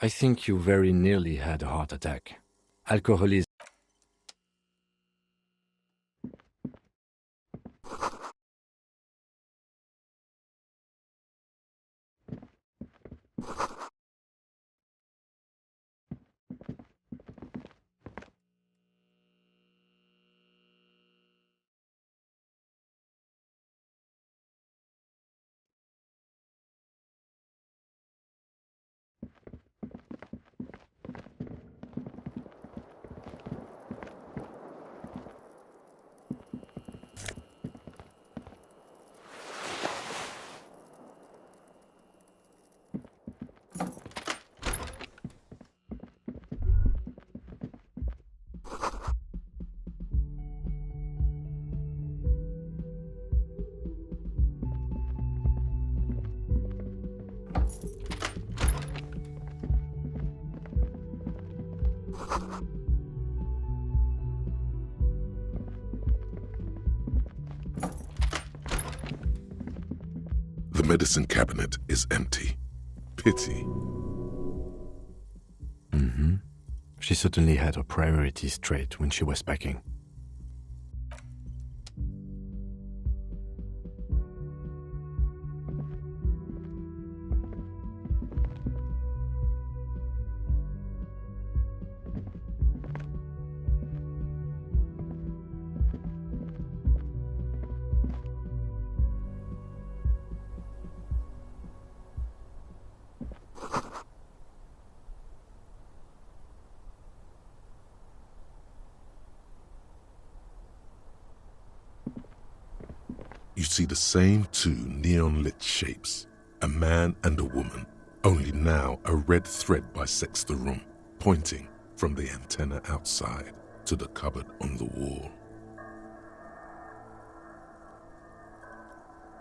I think you very nearly had a heart attack. Alcoholism. The medicine cabinet is empty. Pity. She certainly had her priorities straight when she was packing. You see the same two neon-lit shapes, a man and a woman, only now a red thread bisects the room, pointing from the antenna outside to the cupboard on the wall.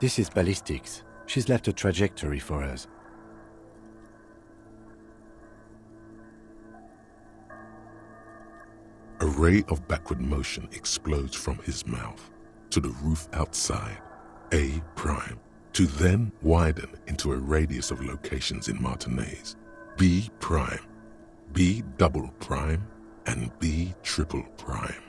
This is ballistics. She's left a trajectory for us. A ray of backward motion explodes from his mouth to the roof outside, A prime, to then widen into a radius of locations in Martinez, B prime, B double prime, and B triple prime.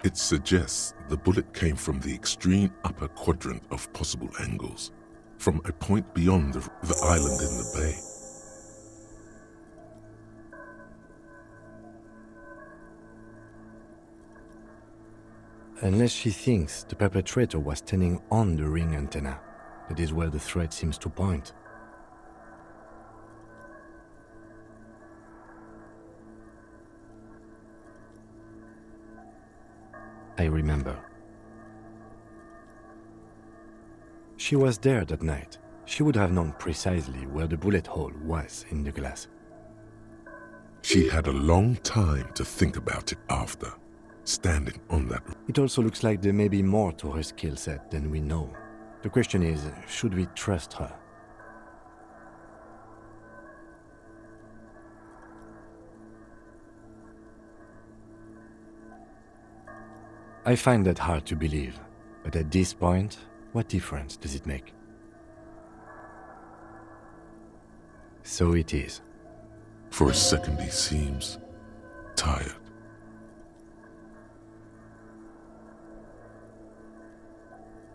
It suggests the bullet came from the extreme upper quadrant of possible angles, from a point beyond the island in the bay. Unless she thinks the perpetrator was standing on the ring antenna. That is where the thread seems to point. I remember. She was there that night. She would have known precisely where the bullet hole was in the glass. She had a long time to think about it after, standing on that. It also looks like there may be more to her skill set than we know. The question is, should we trust her? I find that hard to believe, but at this point, what difference does it make? So it is. For a second he seems tired.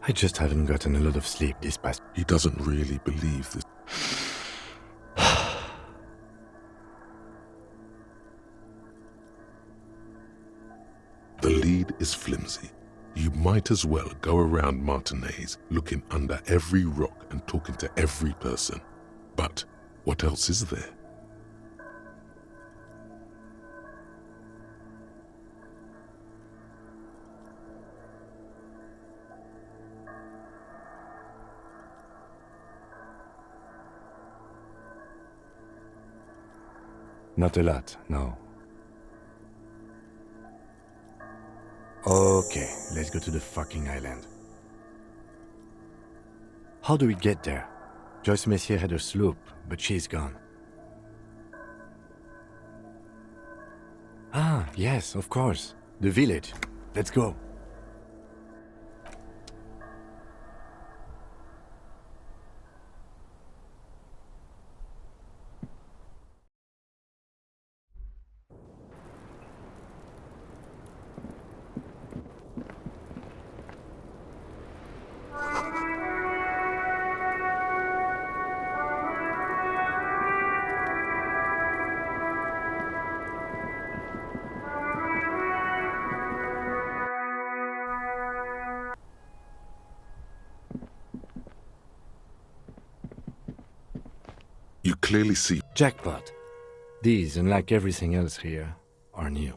I just haven't gotten a lot of sleep this past... He doesn't really believe this. The lead is flimsy. You might as well go around Martinez looking under every rock and talking to every person. But what else is there? Not a lot, no. Okay, let's go to the fucking island. How do we get there? Joyce Messier had a sloop, but she's gone. Ah, yes, of course. The village. Let's go. You clearly see Jackpot. These, unlike everything else here, are new.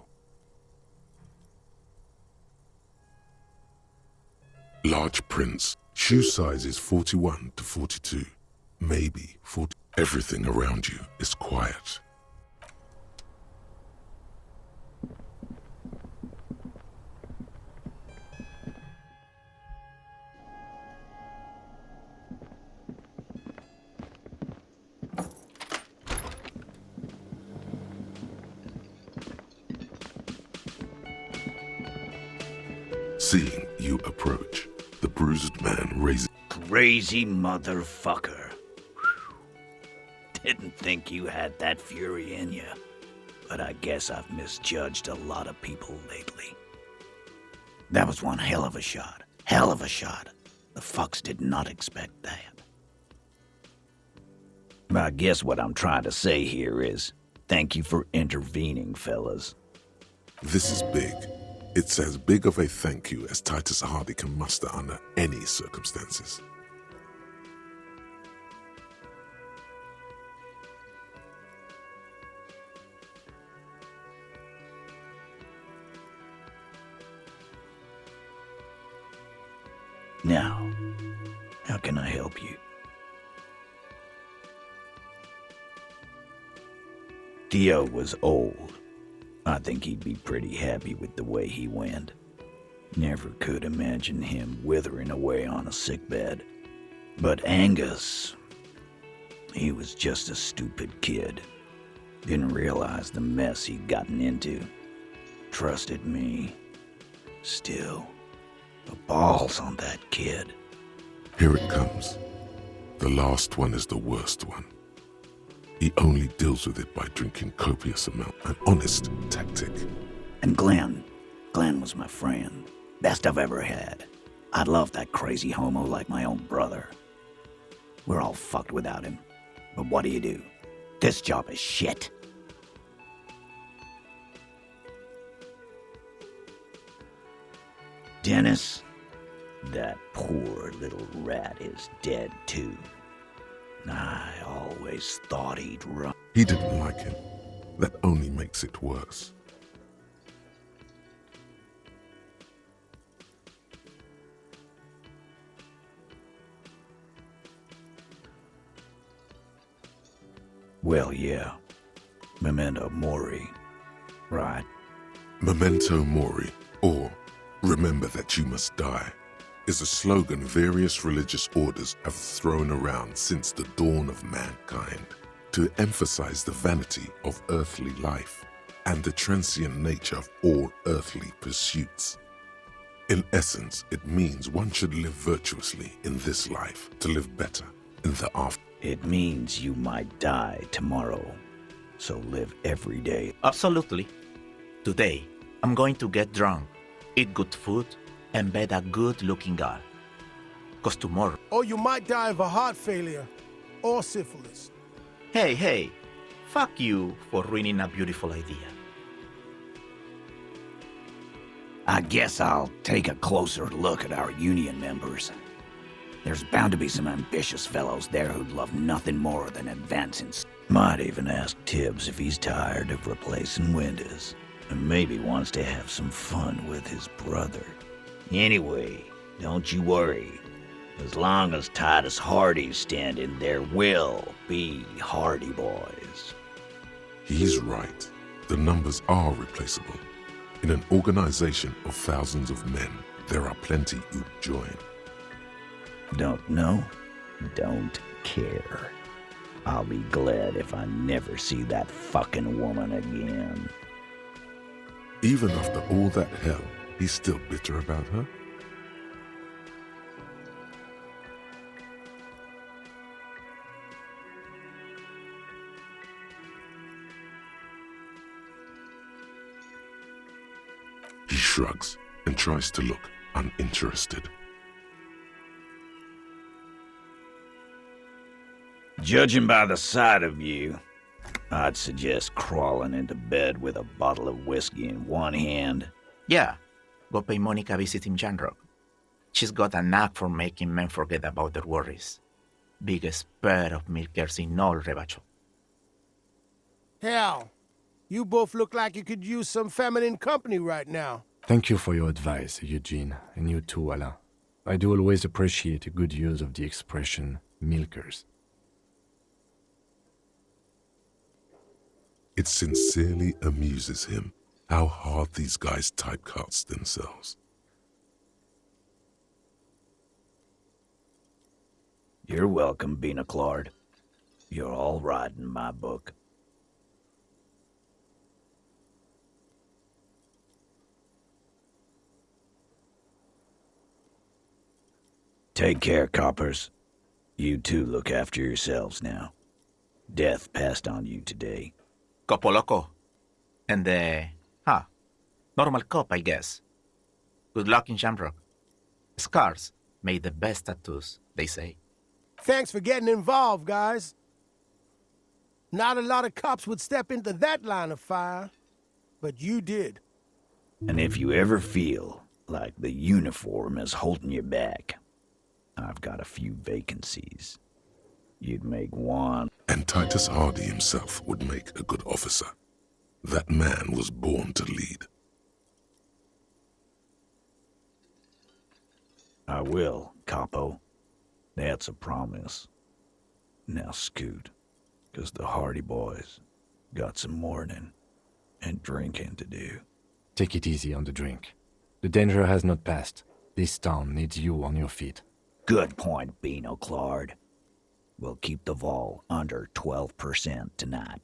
large prints. Shoe size is 41 to 42, maybe 40. Everything around you is quiet. Seeing you approach, the bruised man raises. Crazy motherfucker. Whew. Didn't think you had that fury in you. But I guess I've misjudged a lot of people lately. That was one hell of a shot. Hell of a shot. The fucks did not expect that. But I guess what I'm trying to say here is, thank you for intervening, fellas. This is big. It's as big of a thank you as Titus Hardy can muster under any circumstances. Now, how can I help you? Theo was old. I think he'd be pretty happy with the way he went. Never could imagine him withering away on a sickbed. But Angus, he was just a stupid kid. Didn't realize the mess he'd gotten into. Trusted me. Still, the balls on that kid. Here it comes. The last one is the worst one. He only deals with it by drinking copious amount, an honest tactic. And Glenn was my friend. Best I've ever had. I'd love that crazy homo like my own brother. We're all fucked without him. But what do? This job is shit. Dennis, that poor little rat is dead too. I always thought he'd run. He didn't like him. That only makes it worse. Well, yeah. Memento Mori, right? Memento Mori, or remember that you must die, is a slogan various religious orders have thrown around since the dawn of mankind to emphasize the vanity of earthly life and the transient nature of all earthly pursuits. In essence, it means one should live virtuously in this life to live better in the after. It means you might die tomorrow, so live every day. Absolutely. Today, I'm going to get drunk, eat good food, and bed a good-looking girl. 'Cause tomorrow... Or you might die of a heart failure or syphilis. Hey, fuck you for ruining a beautiful idea. I guess I'll take a closer look at our union members. There's bound to be some ambitious fellows there who'd love nothing more than advancing. Might even ask Tibbs if he's tired of replacing Winters, and maybe wants to have some fun with his brother. Anyway, don't you worry. As long as Titus Hardy's standing, there will be Hardy Boys. He's right. The numbers are replaceable. In an organization of thousands of men, there are plenty who'd join. Don't know? Don't care. I'll be glad if I never see that fucking woman again. Even after all that hell, he's still bitter about her? He shrugs and tries to look uninterested. Judging by the sight of you, I'd suggest crawling into bed with a bottle of whiskey in one hand. Yeah, go pay Monica a visit in Janrock. She's got a knack for making men forget about their worries. Biggest pair of milkers in all Rebacho. Hell, you both look like you could use some feminine company right now. Thank you for your advice, Eugene, and you too, Alain. I do always appreciate a good use of the expression milkers. It sincerely amuses him how hard these guys typecast themselves. You're welcome, Bina Claude. You're all right in my book. Take care, coppers. You two look after yourselves now. Death passed on you today. Copo Loco. And normal cop, I guess. Good luck in Shamrock. Scars made the best tattoos, they say. Thanks for getting involved, guys. Not a lot of cops would step into that line of fire, but you did. And if you ever feel like the uniform is holding you back, I've got a few vacancies. You'd make one. And Titus Hardy himself would make a good officer. That man was born to lead. I will, Capo. That's a promise. Now scoot, 'cause the Hardy boys got some mourning and drinking to do. Take it easy on the drink. The danger has not passed. This town needs you on your feet. Good point, Bino Claude. We'll keep the vol under 12% tonight.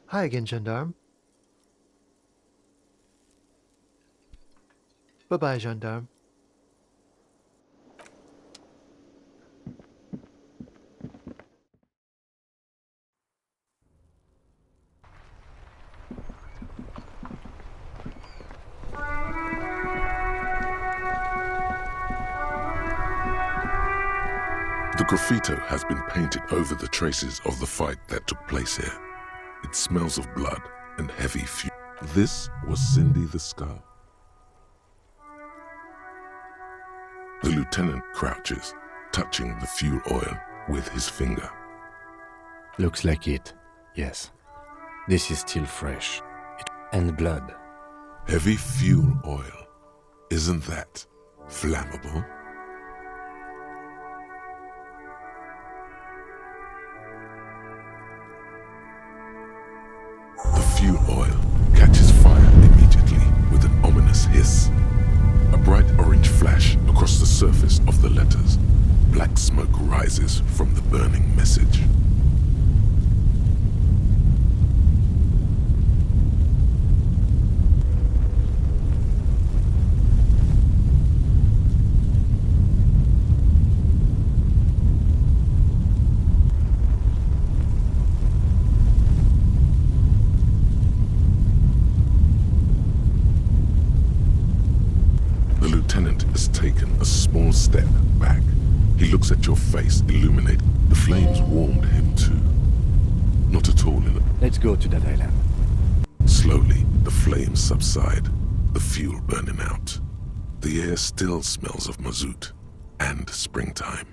Hi again, gendarme. Bye-bye, gendarme. The graffito has been painted over the traces of the fight that took place here. It smells of blood and heavy fuel. This was Cindy the Scar. The lieutenant crouches, touching the fuel oil with his finger. Looks like it, yes. This is still fresh. And blood. Heavy fuel oil. Isn't that flammable? The fuel oil catches fire immediately with an ominous hiss. A bright orange flash across the surface of the letters. Black smoke rises from the burning message. The lieutenant has taken a small step back. He looks at your face, illuminated. The flames warmed him too. Not at all in a... Let's go to that island. Slowly, the flames subside, the fuel burning out. The air still smells of mazout and springtime.